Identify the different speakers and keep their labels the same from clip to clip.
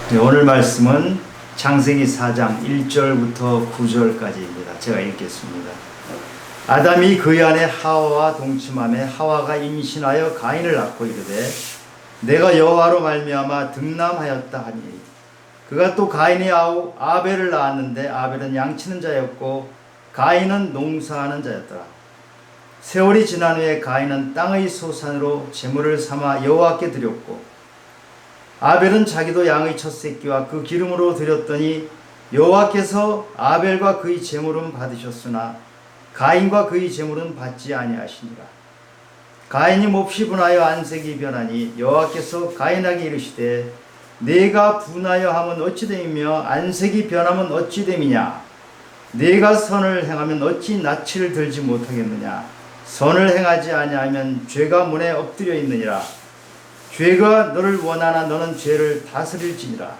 Speaker 1: 네, 오늘 말씀은 창세기 4장 1절부터 9절까지입니다. 제가 읽겠습니다. 아담이 그의 아내 하와와 동침하매 하와가 임신하여 가인을 낳고 이르되 내가 여호와로 말미암아 득남하였다 하니 그가 또 가인의 아우 아벨을 낳았는데 아벨은 양치는 자였고 가인은 농사하는 자였더라. 세월이 지난 후에 가인은 땅의 소산으로 제물을 삼아 여호와께 드렸고 아벨은 자기도 양의 첫 새끼와 그 기름으로 드렸더니 여호와께서 아벨과 그의 제물은 받으셨으나 가인과 그의 제물은 받지 아니하시니라. 가인이 몹시 분하여 안색이 변하니 여호와께서 가인에게 이르시되 네가 분하여 함은 어찌 됨이며 안색이 변하면 어찌 됨이냐. 네가 선을 행하면 어찌 낯을 들지 못하겠느냐. 선을 행하지 아니하면 죄가 문에 엎드려 있느니라. 죄가 너를 원하나 너는 죄를 다스릴지니라.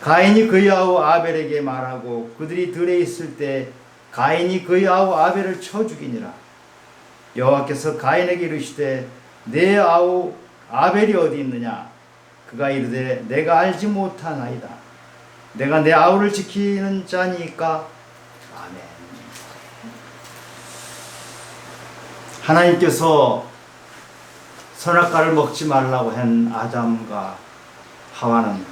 Speaker 1: 가인이 그의 아우 아벨에게 말하고 그들이 들에 있을 때 가인이 그의 아우 아벨을 쳐 죽이니라. 여호와께서 가인에게 이르시되 내 아우 아벨이 어디 있느냐. 그가 이르되 내가 알지 못하나이다. 내가 내 아우를 지키는 자니까. 아멘. 하나님께서 선악과를 먹지 말라고 한 아담과 하와는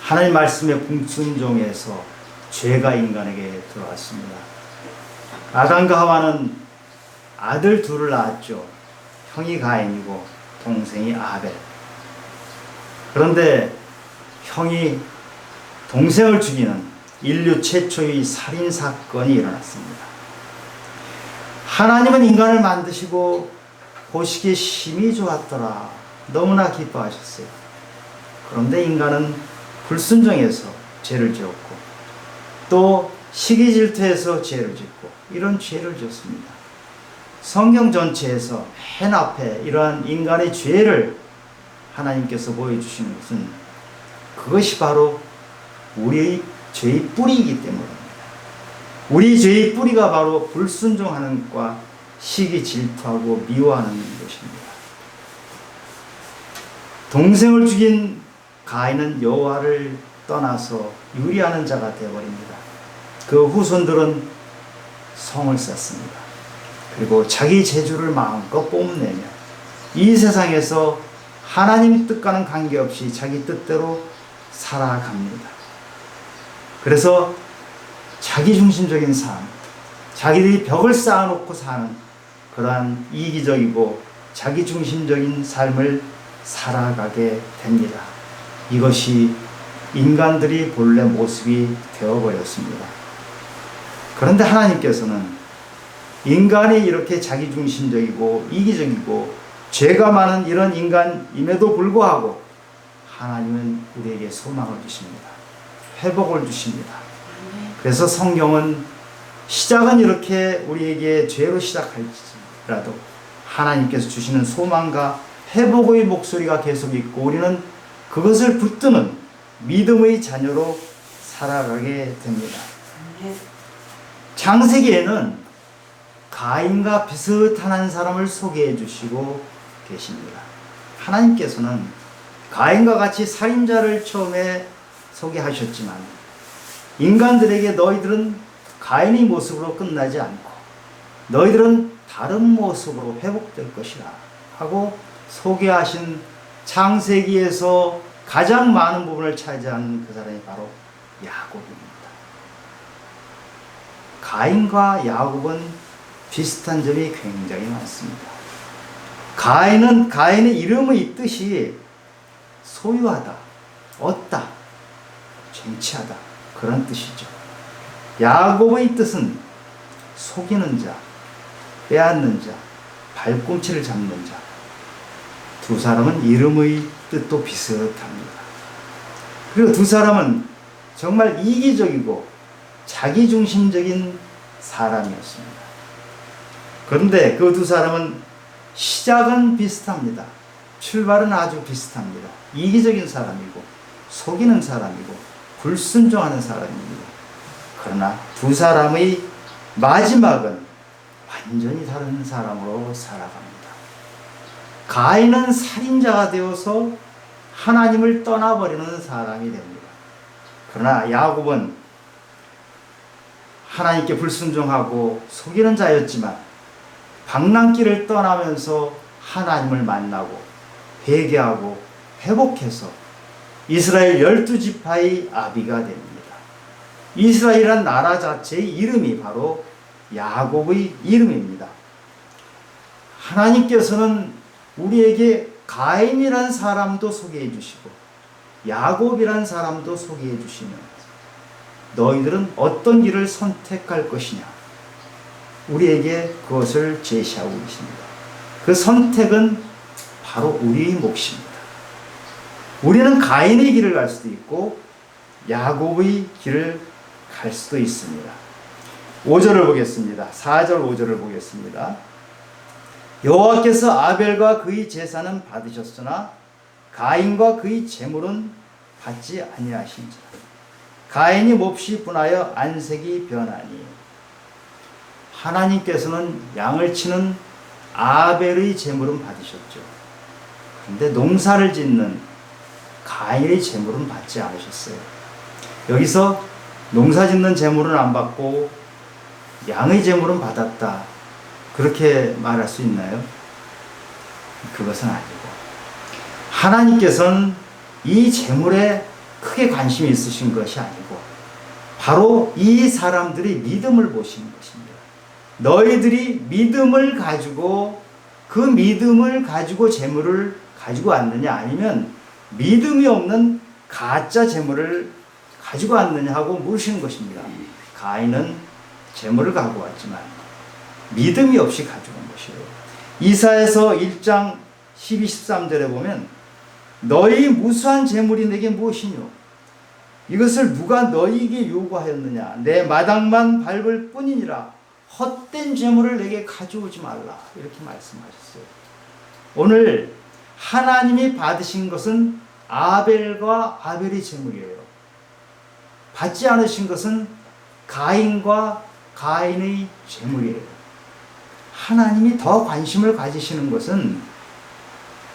Speaker 1: 하나님 말씀의 불순종에서 죄가 인간에게 들어왔습니다. 아담과 하와는 아들 둘을 낳았죠. 형이 가인이고 동생이 아벨. 그런데 형이 동생을 죽이는 인류 최초의 살인사건이 일어났습니다. 하나님은 인간을 만드시고 보시기에 심히 좋았더라. 너무나 기뻐하셨어요. 그런데 인간은 불순종해서 죄를 지었고 또 시기 질투해서 죄를 짓고 이런 죄를 지었습니다. 성경 전체에서 맨 앞에 이러한 인간의 죄를 하나님께서 보여주시는 것은 그것이 바로 우리의 죄의 뿌리이기 때문입니다. 우리 죄의 뿌리가 바로 불순종하는 것과 시기 질투하고 미워하는 것입니다. 동생을 죽인 가인은 여호와를 떠나서 유리하는 자가 되어버립니다. 그 후손들은 성을 쌓습니다. 그리고 자기 재주를 마음껏 뽐내며 이 세상에서 하나님 뜻과는 관계없이 자기 뜻대로 살아갑니다. 그래서 자기중심적인 삶, 자기들이 벽을 쌓아놓고 사는 그러한 이기적이고 자기중심적인 삶을 살아가게 됩니다. 이것이 인간들이 본래 모습이 되어버렸습니다. 그런데 하나님께서는 인간이 이렇게 자기중심적이고 이기적이고 죄가 많은 이런 인간임에도 불구하고 하나님은 우리에게 소망을 주십니다. 회복을 주십니다. 그래서 성경은 시작은 이렇게 우리에게 죄로 시작할지라도 하나님께서 주시는 소망과 회복의 목소리가 계속 있고 우리는 그것을 붙드는 믿음의 자녀로 살아가게 됩니다. 창세기에는 가인과 비슷한 한 사람을 소개해 주시고 계십니다. 하나님께서는 가인과 같이 살인자를 처음에 소개하셨지만 인간들에게 너희들은 가인의 모습으로 끝나지 않고 너희들은 다른 모습으로 회복될 것이라 하고 소개하신 창세기에서 가장 많은 부분을 차지하는 그 사람이 바로 야곱입니다. 가인과 야곱은 비슷한 점이 굉장히 많습니다. 가인의 이름의 뜻이 소유하다, 얻다, 쟁취하다 그런 뜻이죠. 야곱의 뜻은 속이는 자, 빼앗는 자, 발꿈치를 잡는 자. 두 사람은 이름의 뜻도 비슷합니다. 그리고 두 사람은 정말 이기적이고 자기중심적인 사람이었습니다. 그런데 그 두 사람은 시작은 비슷합니다. 출발은 아주 비슷합니다. 이기적인 사람이고 속이는 사람이고 불순종하는 사람입니다. 그러나 두 사람의 마지막은 완전히 다른 사람으로 살아갑니다. 가인은 살인자가 되어서 하나님을 떠나버리는 사람이 됩니다. 그러나 야곱은 하나님께 불순종하고 속이는 자였지만 방랑길을 떠나면서 하나님을 만나고 회개하고 회복해서 이스라엘 12지파의 아비가 됩니다. 이스라엘이란 나라 자체의 이름이 바로 야곱의 이름입니다. 하나님께서는 우리에게 가인이란 사람도 소개해 주시고 야곱이란 사람도 소개해 주시면 너희들은 어떤 길을 선택할 것이냐 우리에게 그것을 제시하고 계십니다. 그 선택은 바로 우리의 몫입니다. 우리는 가인의 길을 갈 수도 있고 야곱의 길을 갈 수도 있습니다. 5절을 보겠습니다. 4절 5절을 보겠습니다. 여호와께서 아벨과 그의 제사는 받으셨으나 가인과 그의 제물은 받지 아니하신지라. 가인이 몹시 분하여 안색이 변하니. 하나님께서는 양을 치는 아벨의 제물은 받으셨죠. 그런데 농사를 짓는 가인의 제물은 받지 않으셨어요. 여기서 농사 짓는 제물은 안 받고 양의 제물은 받았다, 그렇게 말할 수 있나요? 그것은 아니고 하나님께서는 이 제물에 크게 관심이 있으신 것이 아니고 바로 이 사람들이 믿음을 보시는 것입니다. 너희들이 믿음을 가지고 그 믿음을 가지고 제물을 가지고 왔느냐 아니면 믿음이 없는 가짜 제물을 가지고 왔느냐 하고 물으시는 것입니다. 가인은 제물을 갖고 왔지만 믿음이 없이 가져온 것이에요. 이사야서 1장 12, 13절에 보면 너희 무수한 제물이 내게 무엇이뇨? 이것을 누가 너희에게 요구하였느냐? 내 마당만 밟을 뿐이니라. 헛된 제물을 내게 가져오지 말라. 이렇게 말씀하셨어요. 오늘 하나님이 받으신 것은 아벨과 아벨의 제물이에요. 받지 않으신 것은 가인과 가인의 제물이에요. 하나님이 더 관심을 가지시는 것은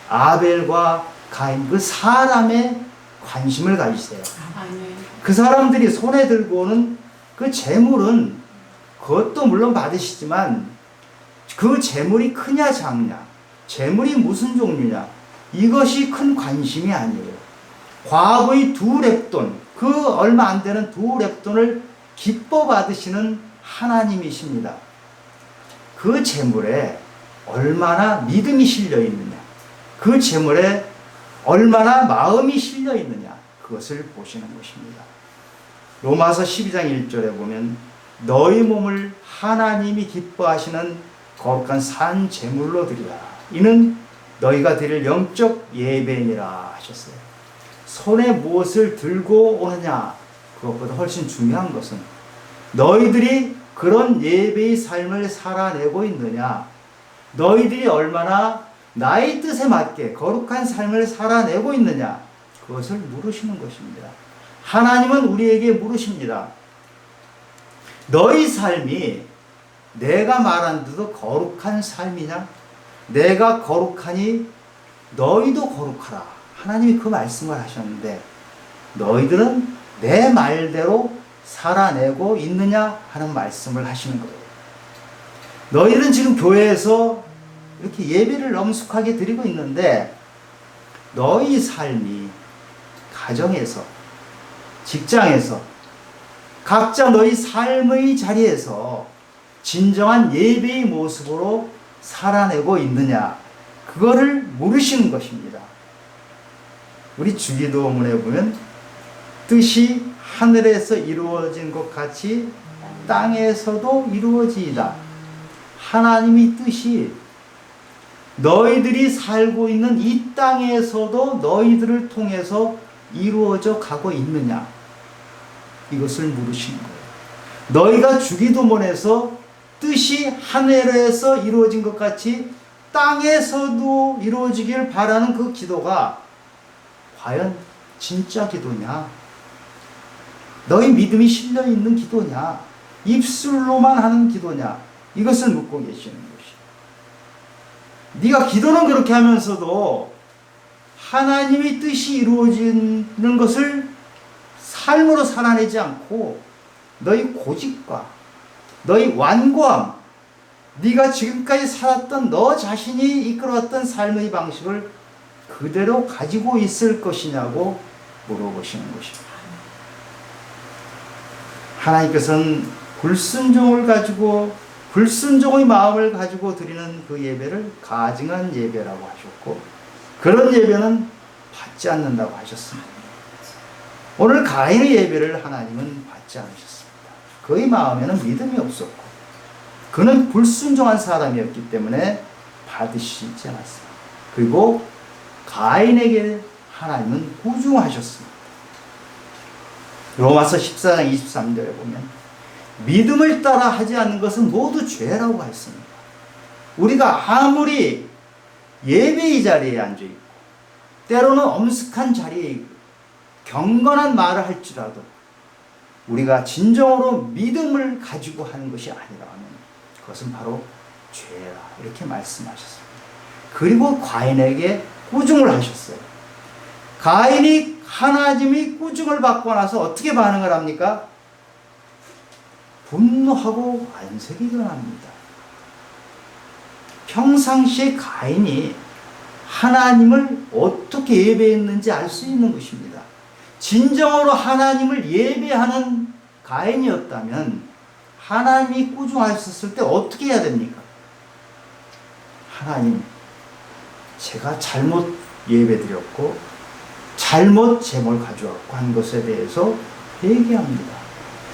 Speaker 1: 아벨과 가인, 그 사람의 관심을 가지세요. 그 사람들이 손에 들고 오는 그 제물은 그것도 물론 받으시지만 그 제물이 크냐 작냐, 제물이 무슨 종류냐, 이것이 큰 관심이 아니에요. 과거의 2렙돈, 그 얼마 안 되는 2렙돈을 기뻐 받으시는 하나님이십니다. 그 제물에 얼마나 믿음이 실려 있느냐, 그 제물에 얼마나 마음이 실려 있느냐, 그것을 보시는 것입니다. 로마서 12장 1절에 보면 너희 몸을 하나님이 기뻐하시는 거룩한 산 제물로 드리라. 이는 너희가 드릴 영적 예배니라 하셨어요. 손에 무엇을 들고 오느냐, 그것보다 훨씬 중요한 것은 너희들이 그런 예배의 삶을 살아내고 있느냐, 너희들이 얼마나 나의 뜻에 맞게 거룩한 삶을 살아내고 있느냐, 그것을 물으시는 것입니다. 하나님은 우리에게 물으십니다. 너희 삶이 내가 말한 대로 거룩한 삶이냐? 내가 거룩하니 너희도 거룩하라. 하나님이 그 말씀을 하셨는데 너희들은 내 말대로 살아내고 있느냐 하는 말씀을 하시는 거예요. 너희들은 지금 교회에서 이렇게 예배를 엄숙하게 드리고 있는데 너희 삶이 가정에서, 직장에서, 각자 너희 삶의 자리에서 진정한 예배의 모습으로 살아내고 있느냐, 그거를 물으시는 것입니다. 우리 주기도문에 보면 뜻이 하늘에서 이루어진 것 같이 땅에서도 이루어지이다. 하나님의 뜻이 너희들이 살고 있는 이 땅에서도 너희들을 통해서 이루어져 가고 있느냐, 이것을 물으시는 거예요. 너희가 주기도문에서 뜻이 하늘에서 이루어진 것 같이 땅에서도 이루어지길 바라는 그 기도가 과연 진짜 기도냐? 너희 믿음이 실려 있는 기도냐? 입술로만 하는 기도냐? 이것을 묻고 계시는 것이에요. 네가 기도는 그렇게 하면서도 하나님의 뜻이 이루어지는 것을 삶으로 살아내지 않고 너희 고집과 너희 완고함, 네가 지금까지 살았던 너 자신이 이끌어왔던 삶의 방식을 그대로 가지고 있을 것이냐고 물어보시는 것입니다. 하나님께서는 불순종을 가지고 불순종의 마음을 가지고 드리는 그 예배를 가증한 예배라고 하셨고, 그런 예배는 받지 않는다고 하셨습니다. 오늘 가인의 예배를 하나님은 받지 않으셨습니다. 그의 마음에는 믿음이 없었고 그는 불순종한 사람이었기 때문에 받으시지 않았습니다. 그리고 가인에게 하나님은 꾸중하셨습니다. 로마서 14장 23절에 보면 믿음을 따라 하지 않는 것은 모두 죄라고 했습니다. 우리가 아무리 예배의 자리에 앉아있고 때로는 엄숙한 자리에 있고 경건한 말을 할지라도 우리가 진정으로 믿음을 가지고 하는 것이 아니라면 그것은 바로 죄라, 이렇게 말씀하셨습니다. 그리고 가인에게 꾸중을 하셨어요. 가인이 하나님이 꾸중을 받고 나서 어떻게 반응을 합니까? 분노하고 안색이 드러납니다. 평상시에 가인이 하나님을 어떻게 예배했는지 알 수 있는 것입니다. 진정으로 하나님을 예배하는 가인이었다면 하나님이 꾸중하셨을 때 어떻게 해야 됩니까? 하나님, 제가 잘못 예배드렸고 잘못 제물 가져왔고 한 것에 대해서 회개합니다.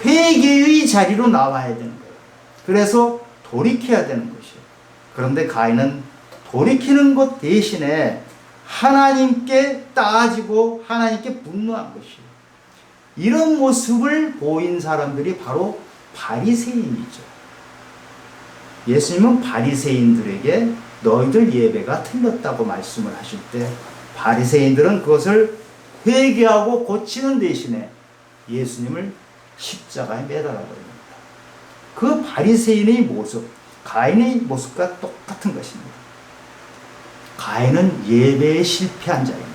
Speaker 1: 회개의 자리로 나와야 되는 거예요. 그래서 돌이켜야 되는 것이에요. 그런데 가인은 돌이키는 것 대신에 하나님께 따지고 하나님께 분노한 것이에요. 이런 모습을 보인 사람들이 바로 바리새인이죠. 예수님은 바리새인들에게 너희들 예배가 틀렸다고 말씀을 하실 때 바리새인들은 그것을 회개하고 고치는 대신에 예수님을 십자가에 매달아 버립니다. 그 바리새인의 모습, 가인의 모습과 똑같은 것입니다. 가인은 예배에 실패한 자입니다.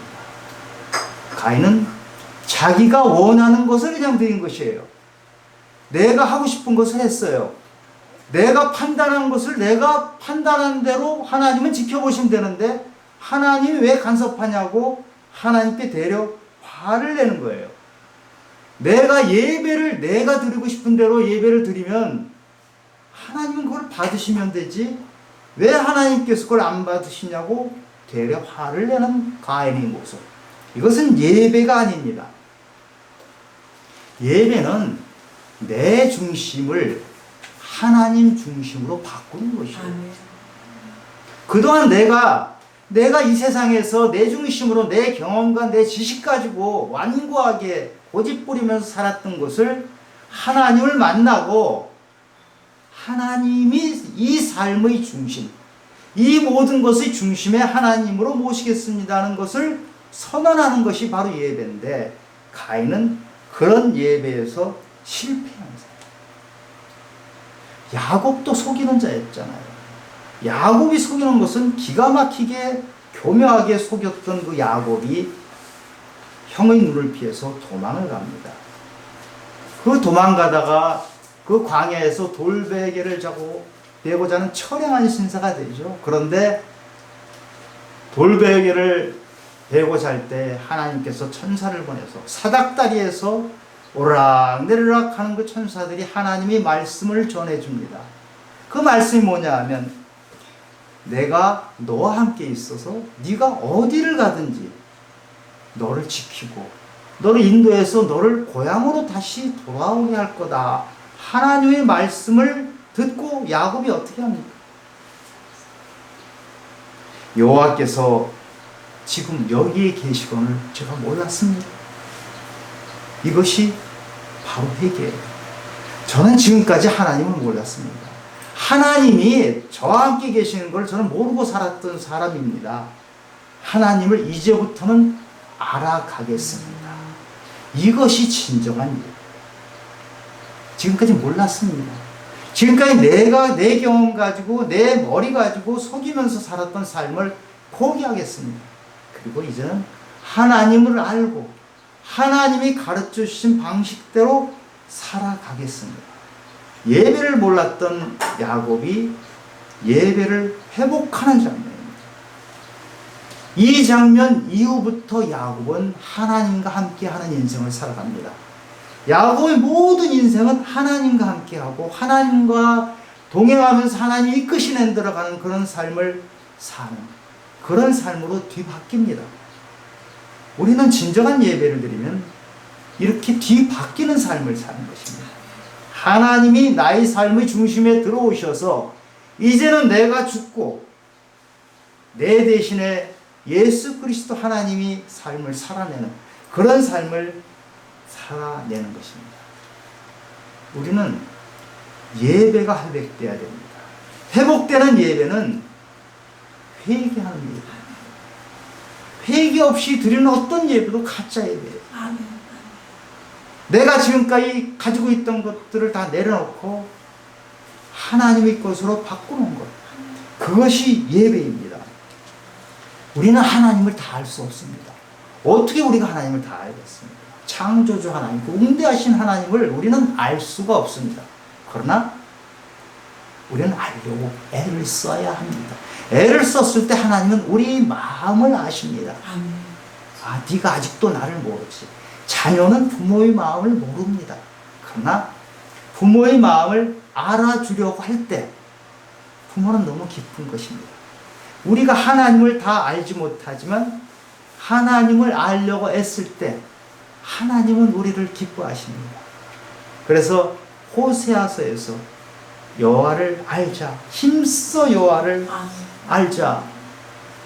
Speaker 1: 가인은 자기가 원하는 것을 그냥 드린 것이에요. 내가 하고 싶은 것을 했어요. 내가 판단한 것을 내가 판단한 대로 하나님은 지켜보시면 되는데 하나님이 왜 간섭하냐고 하나님께 되려 화를 내는 거예요. 내가 예배를 내가 드리고 싶은 대로 예배를 드리면 하나님은 그걸 받으시면 되지 왜 하나님께서 그걸 안 받으시냐고 되려 화를 내는 가인의 모습. 이것은 예배가 아닙니다. 예배는 내 중심을 하나님 중심으로 바꾸는 것이에요. 그동안 내가 이 세상에서 내 중심으로 내 경험과 내 지식 가지고 완고하게 고집부리면서 살았던 것을 하나님을 만나고 하나님이 이 삶의 중심, 이 모든 것의 중심에 하나님으로 모시겠습니다 하는 것을 선언하는 것이 바로 예배인데 가인은 그런 예배에서 실패한 자예요. 야곱도 속이는 자였잖아요. 야곱이 속이는 것은 기가 막히게 교묘하게 속였던 그 야곱이 형의 눈을 피해서 도망을 갑니다. 그 도망가다가 그 광야에서 돌베개를 베고자 하는 처량한 신사가 되죠. 그런데 돌베개를 베고자 할 때 하나님께서 천사를 보내서 사닥다리에서 오락내리락 하는 그 천사들이 하나님의 말씀을 전해줍니다. 그 말씀이 뭐냐 하면 내가 너와 함께 있어서 네가 어디를 가든지 너를 지키고 너를 인도해서 너를 고향으로 다시 돌아오게 할 거다. 하나님의 말씀을 듣고 야곱이 어떻게 합니까? 여호와께서 지금 여기에 계시건을 제가 몰랐습니다. 이것이 바로 회개예요. 저는 지금까지 하나님을 몰랐습니다. 하나님이 저와 함께 계시는 걸 저는 모르고 살았던 사람입니다. 하나님을 이제부터는 알아가겠습니다. 이것이 진정한 일. 지금까지 몰랐습니다. 지금까지 내가 내 경험 가지고 내 머리 가지고 속이면서 살았던 삶을 포기하겠습니다. 그리고 이제는 하나님을 알고 하나님이 가르쳐 주신 방식대로 살아가겠습니다. 예배를 몰랐던 야곱이 예배를 회복하는 장면입니다. 이 장면 이후부터 야곱은 하나님과 함께하는 인생을 살아갑니다. 야곱의 모든 인생은 하나님과 함께하고 하나님과 동행하면서 하나님이 이끄시는 대로 가는 그런 삶을 사는 그런 삶으로 뒤바뀝니다. 우리는 진정한 예배를 드리면 이렇게 뒤바뀌는 삶을 사는 것입니다. 하나님이 나의 삶의 중심에 들어오셔서 이제는 내가 죽고 내 대신에 예수 그리스도 하나님이 삶을 살아내는 그런 삶을 살아내는 것입니다. 우리는 예배가 회복되어야 됩니다. 회복되는 예배는 회개하는 예배. 회개 없이 드리는 어떤 예배도 가짜 예배예요. 내가 지금까지 가지고 있던 것들을 다 내려놓고 하나님의 것으로 바꾸는 것. 그것이 예배입니다. 우리는 하나님을 다 알 수 없습니다. 어떻게 우리가 하나님을 다 알겠습니까? 창조주 하나님, 그 웅대하신 하나님을 우리는 알 수가 없습니다. 그러나 우리는 알려고 애를 써야 합니다. 애를 썼을 때 하나님은 우리 마음을 아십니다. 아, 네가 아직도 나를 모르지. 자녀는 부모의 마음을 모릅니다. 그러나 부모의 마음을 알아주려고 할 때 부모는 너무 깊은 것입니다. 우리가 하나님을 다 알지 못하지만 하나님을 알려고 애쓸 때 하나님은 우리를 기뻐하십니다. 그래서 호세아서에서 여호와를 알자, 힘써 여호와를 알자.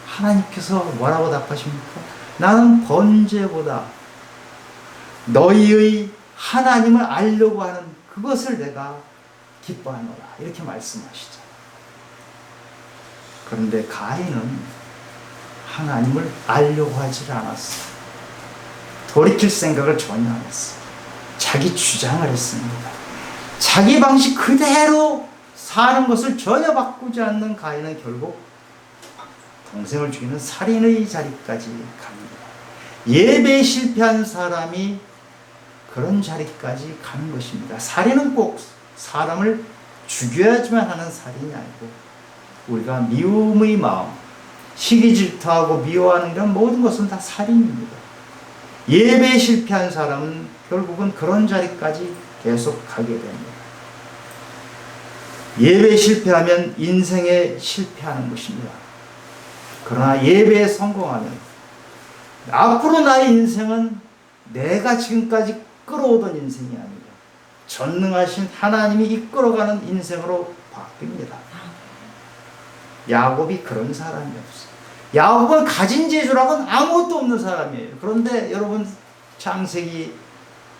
Speaker 1: 하나님께서 뭐라고 답하십니까? 나는 번제보다 너희의 하나님을 알려고 하는 그것을 내가 기뻐하노라. 이렇게 말씀하시죠. 그런데 가인은 하나님을 알려고 하지 않았어. 돌이킬 생각을 전혀 안 했어. 자기 주장을 했습니다. 자기 방식 그대로 사는 것을 전혀 바꾸지 않는 가인은 결국 동생을 죽이는 살인의 자리까지 갑니다. 예배에 실패한 사람이 그런 자리까지 가는 것입니다. 살인은 꼭 사람을 죽여야지만 하는 살인이 아니고 우리가 미움의 마음, 시기 질투하고 미워하는 이런 모든 것은 다 살인입니다. 예배에 실패한 사람은 결국은 그런 자리까지 계속 가게 됩니다. 예배에 실패하면 인생에 실패하는 것입니다. 그러나 예배에 성공하면 앞으로 나의 인생은 내가 지금까지 끌어오던 인생이 아니라 전능하신 하나님이 이끌어가는 인생으로 바뀝니다. 야곱이 그런 사람이 없어요. 야곱은 가진 재주라고는 아무것도 없는 사람이에요. 그런데 여러분 창세기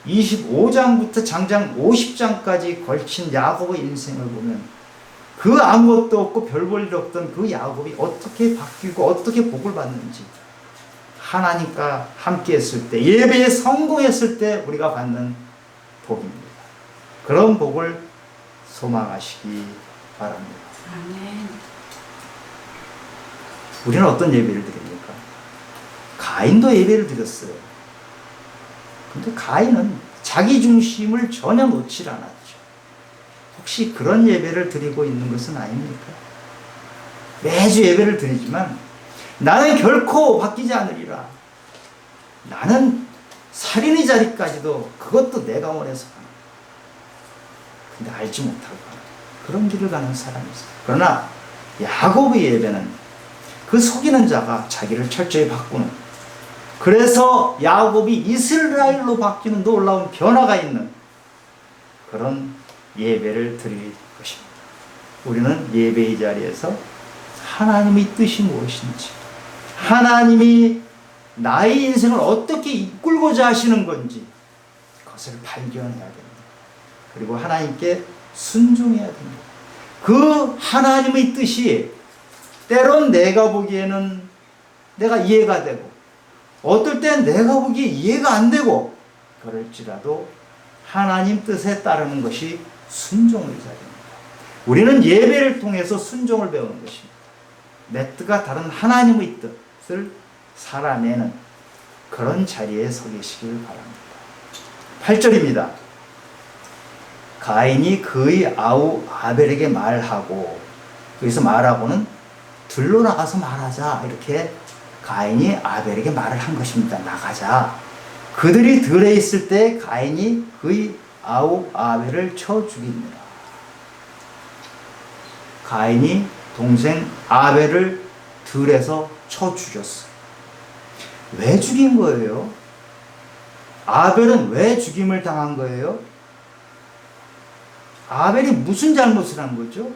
Speaker 1: 25장부터 장장 50장까지 걸친 야곱의 인생을 보면 그 아무것도 없고 별 볼 일 없던 그 야곱이 어떻게 바뀌고 어떻게 복을 받는지 하나님과 함께 했을 때 예배에 성공했을 때 우리가 받는 복입니다. 그런 복을 소망하시기 바랍니다.
Speaker 2: 아멘.
Speaker 1: 우리는 어떤 예배를 드립니까? 가인도 예배를 드렸어요. 근데 가인은 자기 중심을 전혀 놓지 않았죠. 혹시 그런 예배를 드리고 있는 것은 아닙니까? 매주 예배를 드리지만 나는 결코 바뀌지 않으리라. 나는 살인의 자리까지도 그것도 내가 원해서 가는. 근데 알지 못하고 가는 그런 길을 가는 사람이 있어요. 그러나 야곱의 예배는 그 속이는 자가 자기를 철저히 바꾸는, 그래서 야곱이 이스라엘로 바뀌는 놀라운 변화가 있는 그런 예배를 드릴 것입니다. 우리는 예배의 자리에서 하나님의 뜻이 무엇인지, 하나님이 나의 인생을 어떻게 이끌고자 하시는 건지 그것을 발견해야 됩니다. 그리고 하나님께 순종해야 됩니다. 그 하나님의 뜻이 때론 내가 보기에는 내가 이해가 되고 어떨 땐 내가 보기에 이해가 안 되고 그럴지라도 하나님 뜻에 따르는 것이 순종의 자리입니다. 우리는 예배를 통해서 순종을 배우는 것입니다. 내 뜻과 다른 하나님의 뜻을 살아내는 그런 자리에 서 계시길 바랍니다. 8절입니다. 가인이 그의 아우 아벨에게 말하고, 여기서 말하고는 들로 나가서 말하자, 이렇게 가인이 아벨에게 말을 한 것입니다. 나가자. 그들이 들에 있을 때 가인이 그의 아우 아벨을 쳐 죽입니다. 가인이 동생 아벨을 들에서 쳐 죽였어. 왜 죽인 거예요? 아벨은 왜 죽임을 당한 거예요? 아벨이 무슨 잘못을 한 거죠?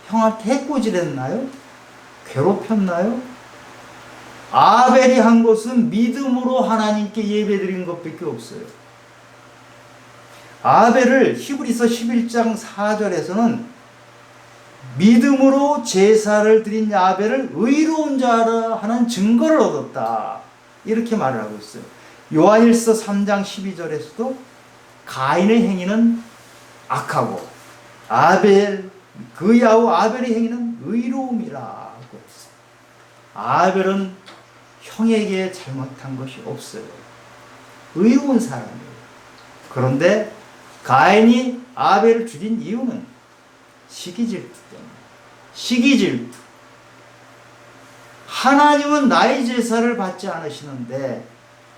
Speaker 1: 형한테 해코지했나요? 괴롭혔나요? 아벨이 한 것은 믿음으로 하나님께 예배드린 것밖에 없어요. 아벨을 히브리서 11장 4절에서는 믿음으로 제사를 드린 아벨을 의로운 자라 하는 증거를 얻었다, 이렇게 말을 하고 있어요. 요한일서 3장 12절에서도 가인의 행위는 악하고 그의 아우 아벨의 행위는 의로움이라고 했어요. 아벨은 형에게 잘못한 것이 없어요. 의로운 사람이에요. 그런데 가인이 아벨을 죽인 이유는 시기질투 때문에. 시기질투. 하나님은 나의 제사를 받지 않으시는데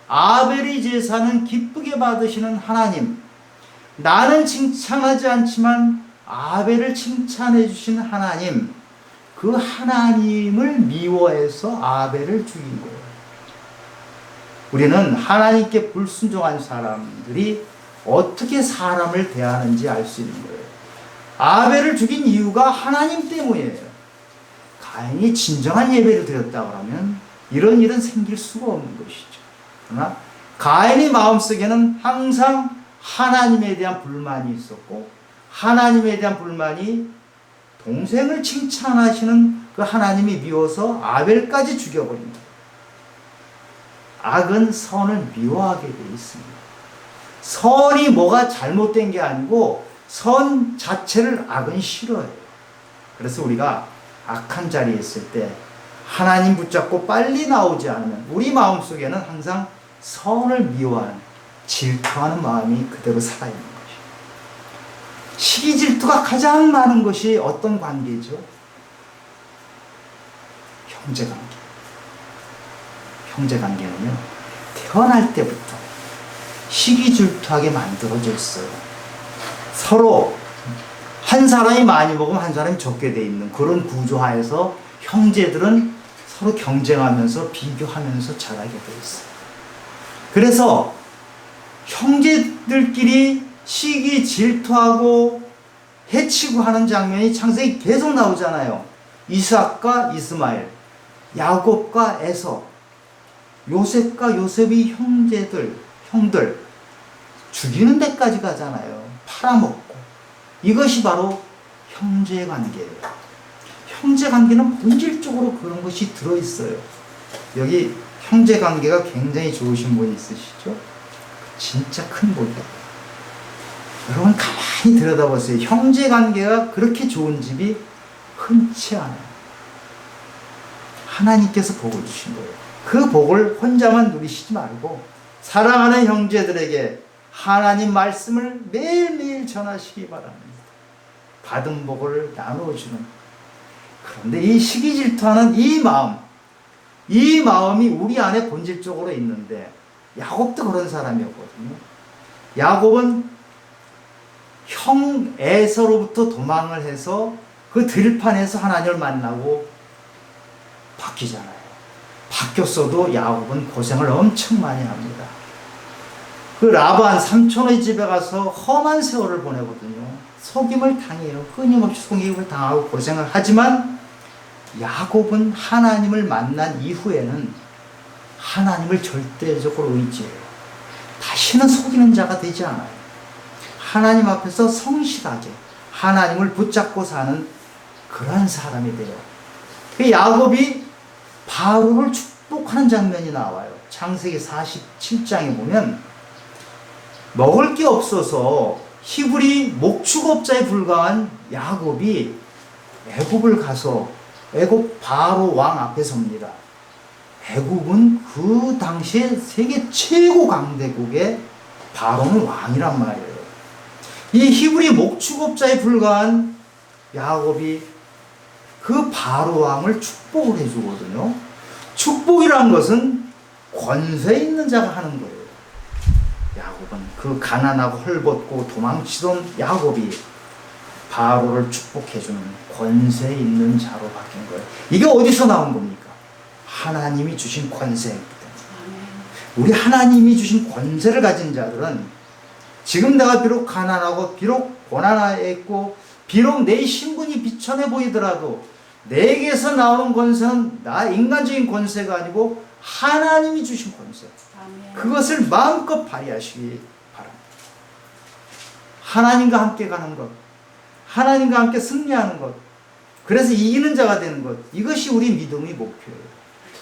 Speaker 1: 아벨의 제사는 기쁘게 받으시는 하나님, 나는 칭찬하지 않지만 아벨을 칭찬해 주신 하나님, 그 하나님을 미워해서 아벨을 죽인 거예요. 우리는 하나님께 불순종한 사람들이 어떻게 사람을 대하는지 알 수 있는 거예요. 아벨을 죽인 이유가 하나님 때문이에요. 가인이 진정한 예배를 드렸다고 하면 이런 일은 생길 수가 없는 것이죠. 그러나 가인의 마음속에는 항상 하나님에 대한 불만이 있었고, 하나님에 대한 불만이 동생을 칭찬하시는 그 하나님이 미워서 아벨까지 죽여버립니다. 악은 선을 미워하게 되어 있습니다. 선이 뭐가 잘못된 게 아니고 선 자체를 악은 싫어해요. 그래서 우리가 악한 자리에 있을 때 하나님 붙잡고 빨리 나오지 않으면 우리 마음속에는 항상 선을 미워하는, 질투하는 마음이 그대로 살아있는 것이에요. 시기 질투가 가장 많은 것이 어떤 관계죠? 형제관계. 형제관계는요, 태어날 때부터 시기 질투하게 만들어져 있어요. 서로 한 사람이 많이 먹으면 한 사람이 적게 돼 있는 그런 구조하에서 형제들은 서로 경쟁하면서 비교하면서 자라게 돼 있어요. 그래서 형제들끼리 시기 질투하고 해치고 하는 장면이 창세기 계속 나오잖아요. 이삭과 이스마엘, 야곱과 에서, 요셉과 요셉의 형들 죽이는 데까지 가잖아요. 팔아먹고. 이것이 바로 형제관계예요. 형제관계는 본질적으로 그런 것이 들어있어요. 여기 형제관계가 굉장히 좋으신 분이 있으시죠? 진짜 큰 복이에요. 여러분 가만히 들여다보세요. 형제관계가 그렇게 좋은 집이 흔치 않아요. 하나님께서 복을 주신 거예요. 그 복을 혼자만 누리시지 말고 사랑하는 형제들에게 하나님 말씀을 매일매일 전하시기 바랍니다. 받은 복을 나누어주는. 그런데 이 시기 질투하는 이 마음이 우리 안에 본질적으로 있는데, 야곱도 그런 사람이었거든요. 야곱은 형 에서로부터 도망을 해서 그 들판에서 하나님을 만나고 바뀌잖아요. 바뀌었어도 야곱은 고생을 엄청 많이 합니다. 그 라반 삼촌의 집에 가서 험한 세월을 보내거든요. 속임을 당해요. 끊임없이 속임을 당하고 고생을 하지만 야곱은 하나님을 만난 이후에는 하나님을 절대적으로 의지해요. 다시는 속이는 자가 되지 않아요. 하나님 앞에서 성실하게 하나님을 붙잡고 사는 그런 사람이 돼요. 그 야곱이 바로를 축복하는 장면이 나와요. 창세기 47장에 보면 먹을 게 없어서 히브리 목축업자에 불과한 야곱이 애굽을 가서 애굽 바로 왕 앞에 섭니다. 애굽은 그 당시에 세계 최고 강대국의 바로는 왕이란 말이에요. 이 히브리 목축업자에 불과한 야곱이 그 바로 왕을 축복을 해주거든요. 축복이란 것은 권세 있는 자가 하는 거예요. 야곱은 그 가난하고 헐벗고 도망치던 야곱이 바로를 축복해주는 권세 있는 자로 바뀐 거예요. 이게 어디서 나온 겁니까? 하나님이 주신 권세이기 때문에. 우리 하나님이 주신 권세를 가진 자들은 지금 내가 비록 가난하고 비록 고난하에 있고 비록 내 신분이 비천해 보이더라도 내게서 나오는 권세는 나 인간적인 권세가 아니고 하나님이 주신 권세. 그것을 마음껏 발휘하시기 바랍니다. 하나님과 함께 가는 것, 하나님과 함께 승리하는 것, 그래서 이기는 자가 되는 것, 이것이 우리 믿음의 목표예요.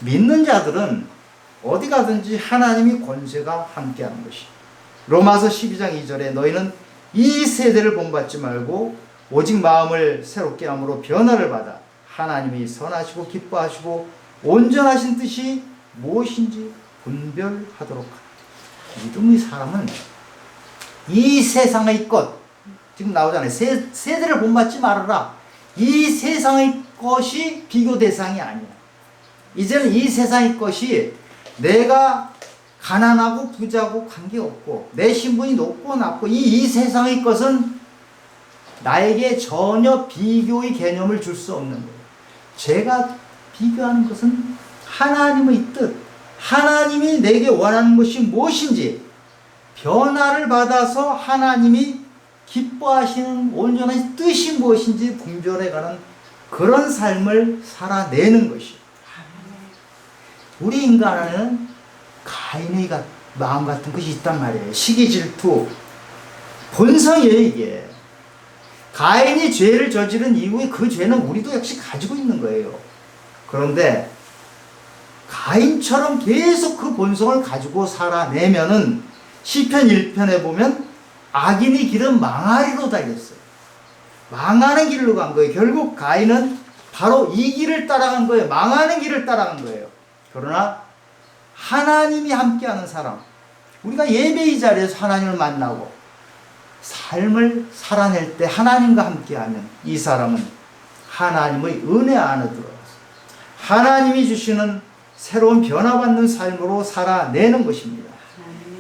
Speaker 1: 믿는 자들은 어디 가든지 하나님이 권세가 함께하는 것이. 로마서 12장 2절에 너희는 이 세대를 본받지 말고 오직 마음을 새롭게 함으로 변화를 받아 하나님이 선하시고 기뻐하시고 온전하신 뜻이 무엇인지 분별하도록 하라. 믿음의 사람은 이 세상의 것, 지금 나오잖아요. 세대를 본받지 말아라. 이 세상의 것이 비교 대상이 아니야. 이제는 이 세상의 것이 내가 가난하고 부자고 관계없고 내 신분이 높고 낮고 이 세상의 것은 나에게 전혀 비교의 개념을 줄 수 없는 거예요. 제가 비교하는 것은 하나님의 뜻, 하나님이 내게 원하는 것이 무엇인지 변화를 받아서 하나님이 기뻐하시는 온전한 뜻이 무엇인지 분별해가는 그런 삶을 살아내는 것이에요. 우리 인간은 가인의 마음 같은 것이 있단 말이에요. 시기 질투, 본성이에요 이게. 가인이 죄를 저지른 이후에 그 죄는 우리도 역시 가지고 있는 거예요. 그런데 가인처럼 계속 그 본성을 가지고 살아내면은 시편 1편에 보면 악인의 길은 망하리로 달렸어요. 망하는 길로 간 거예요. 결국 가인은 바로 이 길을 따라간 거예요. 망하는 길을 따라간 거예요. 그러나 하나님이 함께하는 사람, 우리가 예배의 자리에서 하나님을 만나고 삶을 살아낼 때 하나님과 함께하면 이 사람은 하나님의 은혜 안에 들어가서 하나님이 주시는 새로운 변화받는 삶으로 살아내는 것입니다.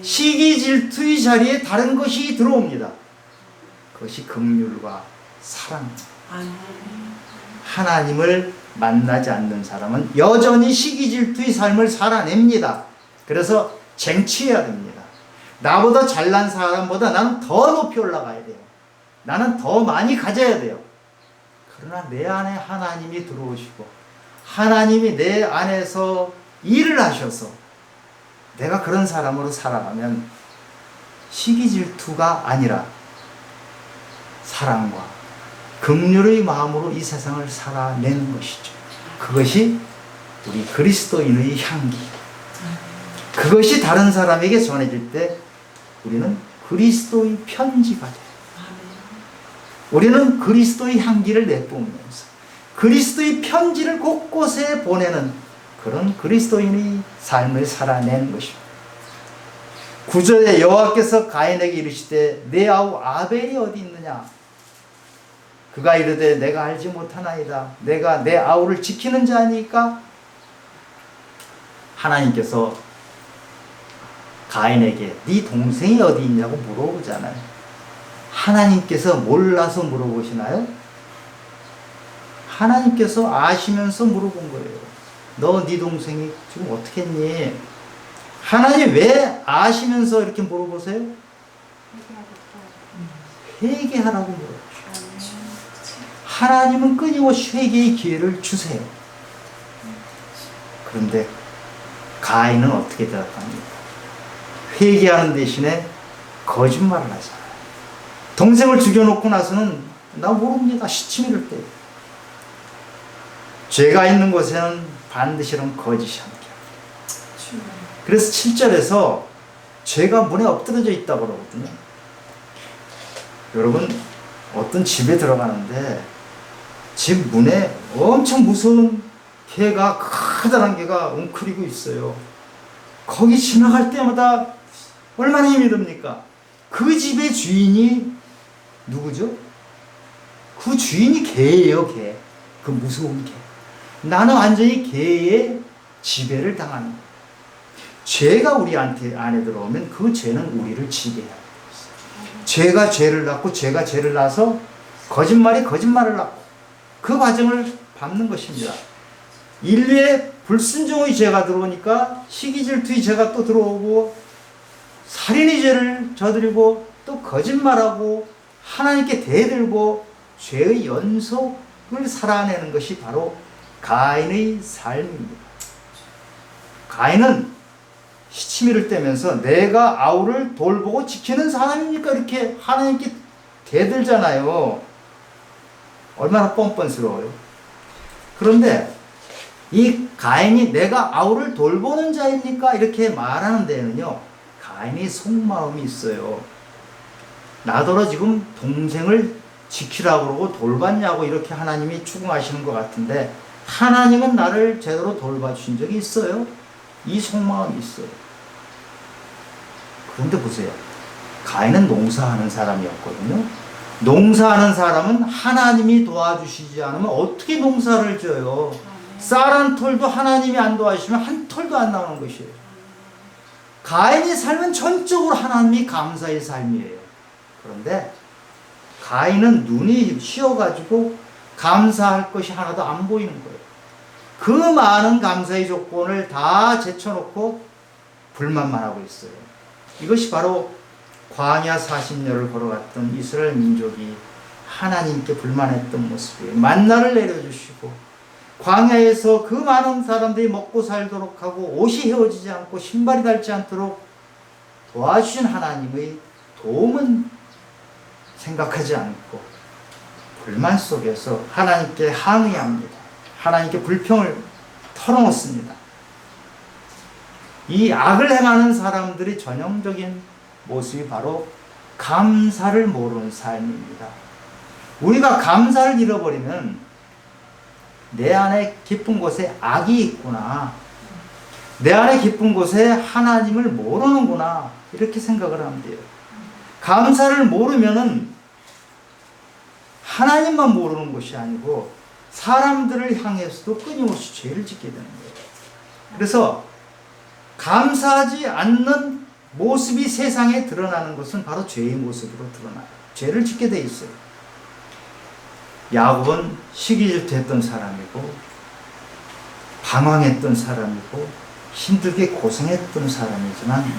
Speaker 1: 시기 질투의 자리에 다른 것이 들어옵니다. 그것이 긍휼과 사랑입니다. 하나님을 만나지 않는 사람은 여전히 시기 질투의 삶을 살아냅니다. 그래서 쟁취해야 됩니다. 나보다 잘난 사람보다 나는 더 높이 올라가야 돼요. 나는 더 많이 가져야 돼요. 그러나 내 안에 하나님이 들어오시고 하나님이 내 안에서 일을 하셔서 내가 그런 사람으로 살아가면 시기 질투가 아니라 사랑과 긍휼의 마음으로 이 세상을 살아내는 것이죠. 그것이 우리 그리스도인의 향기. 그것이 다른 사람에게 전해질 때 우리는 그리스도의 편지가 돼요. 우리는 그리스도의 향기를 내뿜으면서 그리스도의 편지를 곳곳에 보내는 그런 그리스도인의 삶을 살아내는 것입니다. 9절에 여호와께서 가인에게 이르시되 내 아우 아벨이 어디 있느냐? 그가 이르되 내가 알지 못하나이다. 내가 내 아우를 지키는 자니까. 하나님께서 가인에게 네 동생이 어디 있냐고 물어보잖아요. 하나님께서 몰라서 물어보시나요? 하나님께서 아시면서 물어본 거예요. 너 네 동생이 지금 어떻게 했니? 하나님 왜 아시면서 이렇게 물어보세요? 회개하라고 물어보죠. 하나님은 끊임없이 회개의 기회를 주세요. 그런데 가인은 어떻게 대답합니까? 회개하는 대신에 거짓말을 하잖아요. 동생을 죽여놓고 나서는 나 모릅니다. 시치미를 때. 죄가 있는 곳에는 반드시는 거짓이 함께합니다. 그래서 7절에서 죄가 문에 엎드려져 있다고 그러거든요. 여러분 어떤 집에 들어가는데 집 문에 엄청 무서운 개가 커다란 개가 웅크리고 있어요. 거기 지나갈 때마다 얼마나 힘이 듭니까? 그 집의 주인이 누구죠? 그 주인이 개예요, 개. 그 무서운 개. 나는 완전히 개의 지배를 당하는 거예요. 죄가 우리 안에 들어오면 그 죄는 우리를 지배해요. 죄가 죄를 낳고 죄가 죄를 낳아서 거짓말이 거짓말을 낳고 그 과정을 밟는 것입니다. 인류의 불순종의 죄가 들어오니까 시기질투의 죄가 또 들어오고 살인의 죄를 저지르고 또 거짓말하고 하나님께 대들고 죄의 연속을 살아내는 것이 바로 가인의 삶입니다. 가인은 시치미를 떼면서 내가 아우를 돌보고 지키는 사람이니까 이렇게 하나님께 대들잖아요. 얼마나 뻔뻔스러워요. 그런데 이 가인이 내가 아우를 돌보는 자입니까? 이렇게 말하는 데는요, 가인이 속마음이 있어요. 나더러 지금 동생을 지키라고 그러고 돌봤냐고 이렇게 하나님이 추궁하시는 것 같은데, 하나님은 나를 제대로 돌봐주신 적이 있어요? 이 속마음이 있어요. 그런데 보세요. 가인은 농사하는 사람이었거든요. 농사하는 사람은 하나님이 도와주시지 않으면 어떻게 농사를 져요? 쌀 한 톨도 하나님이 안 도와주시면 한 톨도 안 나오는 것이에요. 가인의 삶은 전적으로 하나님이 감사의 삶이에요. 그런데 가인은 눈이 쉬어가지고 감사할 것이 하나도 안 보이는 거예요. 그 많은 감사의 조건을 다 제쳐놓고 불만만 하고 있어요. 이것이 바로 광야 40년을 걸어갔던 이스라엘 민족이 하나님께 불만했던 모습이에요. 만나를 내려주시고 광야에서 그 많은 사람들이 먹고 살도록 하고 옷이 헤어지지 않고 신발이 닳지 않도록 도와주신 하나님의 도움은 생각하지 않고 불만 속에서 하나님께 항의합니다. 하나님께 불평을 털어놓습니다. 이 악을 행하는 사람들의 전형적인 모습이 바로 감사를 모르는 삶입니다. 우리가 감사를 잃어버리면 내 안에 깊은 곳에 악이 있구나, 내 안에 깊은 곳에 하나님을 모르는구나, 이렇게 생각을 하면 돼요. 감사를 모르면은 하나님만 모르는 것이 아니고 사람들을 향해서도 끊임없이 죄를 짓게 되는 거예요. 그래서 감사하지 않는 모습이 세상에 드러나는 것은 바로 죄의 모습으로 드러나요. 죄를 짓게 돼 있어요. 야곱은 시기질투했던 사람이고 방황했던 사람이고 힘들게 고생했던 사람이지만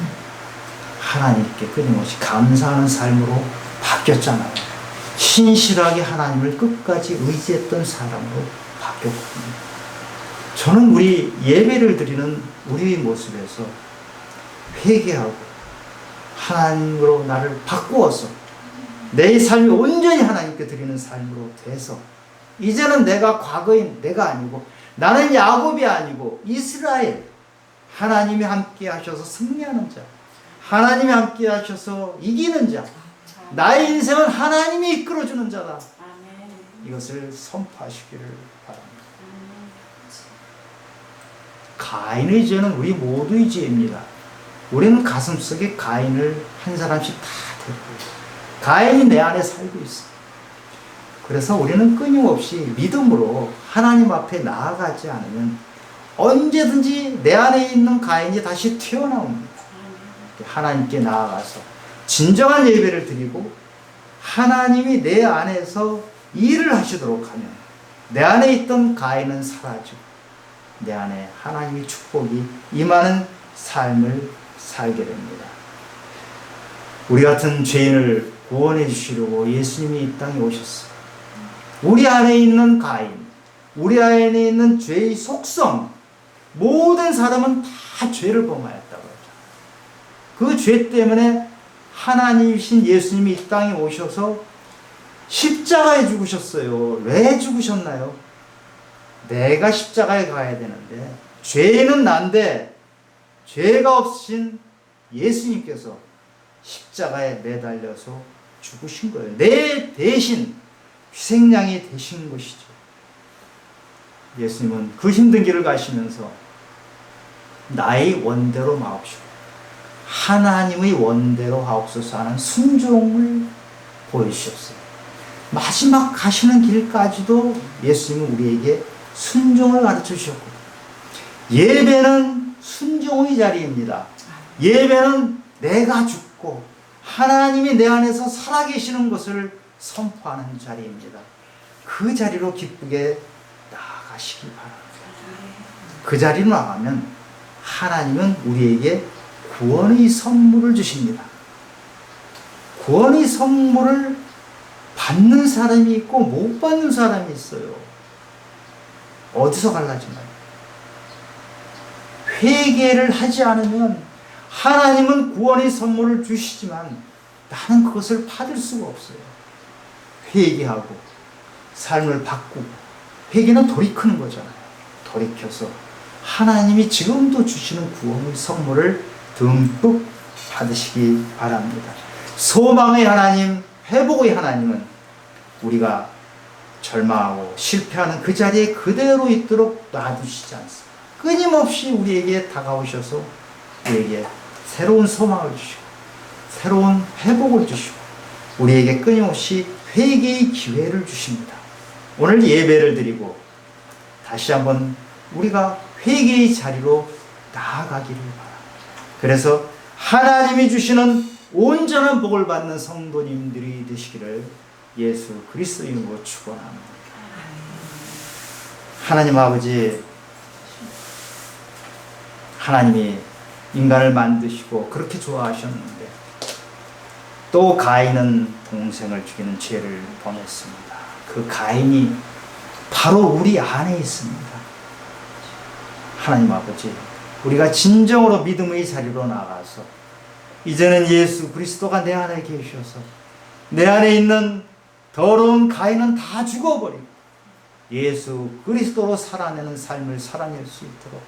Speaker 1: 하나님께 끊임없이 감사하는 삶으로 바뀌었잖아요. 신실하게 하나님을 끝까지 의지했던 사람으로 바뀌었거든요. 저는 우리 예배를 드리는 우리의 모습에서 회개하고 하나님으로 나를 바꾸어서 내 삶이 온전히 하나님께 드리는 삶으로 돼서 이제는 내가 과거인 내가 아니고 나는 야곱이 아니고 이스라엘, 하나님이 함께 하셔서 승리하는 자, 하나님이 함께 하셔서 이기는 자, 나의 인생은 하나님이 이끌어주는 자다. 이것을 선포하시기를 바랍니다. 가인의 죄는 우리 모두의 죄입니다. 우리는 가슴속에 가인을 한 사람씩 다 데리고 있어요. 가인이 내 안에 살고 있어. 그래서 우리는 끊임없이 믿음으로 하나님 앞에 나아가지 않으면 언제든지 내 안에 있는 가인이 다시 튀어나옵니다. 하나님께 나아가서 진정한 예배를 드리고 하나님이 내 안에서 일을 하시도록 하면 내 안에 있던 가인은 사라지고 내 안에 하나님의 축복이 임하는 삶을 살게 됩니다. 우리 같은 죄인을 구원해 주시려고 예수님이 이 땅에 오셨어요. 우리 안에 있는 가인, 우리 안에 있는 죄의 속성, 모든 사람은 다 죄를 범하였다고 하죠. 그 죄 때문에 하나님이신 예수님이 이 땅에 오셔서 십자가에 죽으셨어요. 왜 죽으셨나요? 내가 십자가에 가야 되는데 죄는 난데 죄가 없으신 예수님께서 십자가에 매달려서 죽으신 거예요. 내 대신 희생양이 되신 것이죠. 예수님은 그 힘든 길을 가시면서 나의 원대로 마옵시고 하나님의 원대로 하옵소서 하는 순종을 보여주셨어요. 마지막 가시는 길까지도 예수님은 우리에게 순종을 가르쳐 주셨고, 예배는 순종의 자리입니다. 예배는 내가 죽고 하나님이 내 안에서 살아계시는 것을 선포하는 자리입니다. 그 자리로 기쁘게 나아가시기 바랍니다. 그 자리로 나가면 하나님은 우리에게 구원의 선물을 주십니다. 구원의 선물을 받는 사람이 있고 못 받는 사람이 있어요. 어디서 갈라지나요? 회개를 하지 않으면 하나님은 구원의 선물을 주시지만 나는 그것을 받을 수가 없어요. 회개하고 삶을 바꾸고, 회개는 돌이키는 거잖아요. 돌이켜서 하나님이 지금도 주시는 구원의 선물을 듬뿍 받으시기 바랍니다. 소망의 하나님, 회복의 하나님은 우리가 절망하고 실패하는 그 자리에 그대로 있도록 놔두시지 않습니다. 끊임없이 우리에게 다가오셔서 우리에게 새로운 소망을 주시고 새로운 회복을 주시고 우리에게 끊임없이 회개의 기회를 주십니다. 오늘 예배를 드리고 다시 한번 우리가 회개의 자리로 나아가기를 바랍니다. 그래서 하나님이 주시는 온전한 복을 받는 성도님들이 되시기를 예수 그리스도의 이름으로 축원합니다. 하나님 아버지, 하나님이 인간을 만드시고 그렇게 좋아하셨는데 또 가인은 동생을 죽이는 죄를 범했습니다. 그 가인이 바로 우리 안에 있습니다. 하나님 아버지, 우리가 진정으로 믿음의 자리로 나가서 이제는 예수 그리스도가 내 안에 계셔서 내 안에 있는 더러운 가인은 다 죽어버리고 예수 그리스도로 살아내는 삶을 살아낼 수 있도록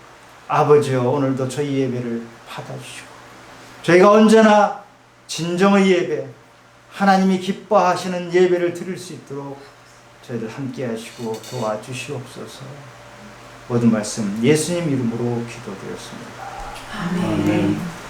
Speaker 1: 아버지여, 오늘도 저희 예배를 받아주시고 저희가 언제나 진정의 예배, 하나님이 기뻐하시는 예배를 드릴 수 있도록 저희들 함께 하시고 도와주시옵소서. 모든 말씀 예수님 이름으로 기도드렸습니다.
Speaker 2: 아멘.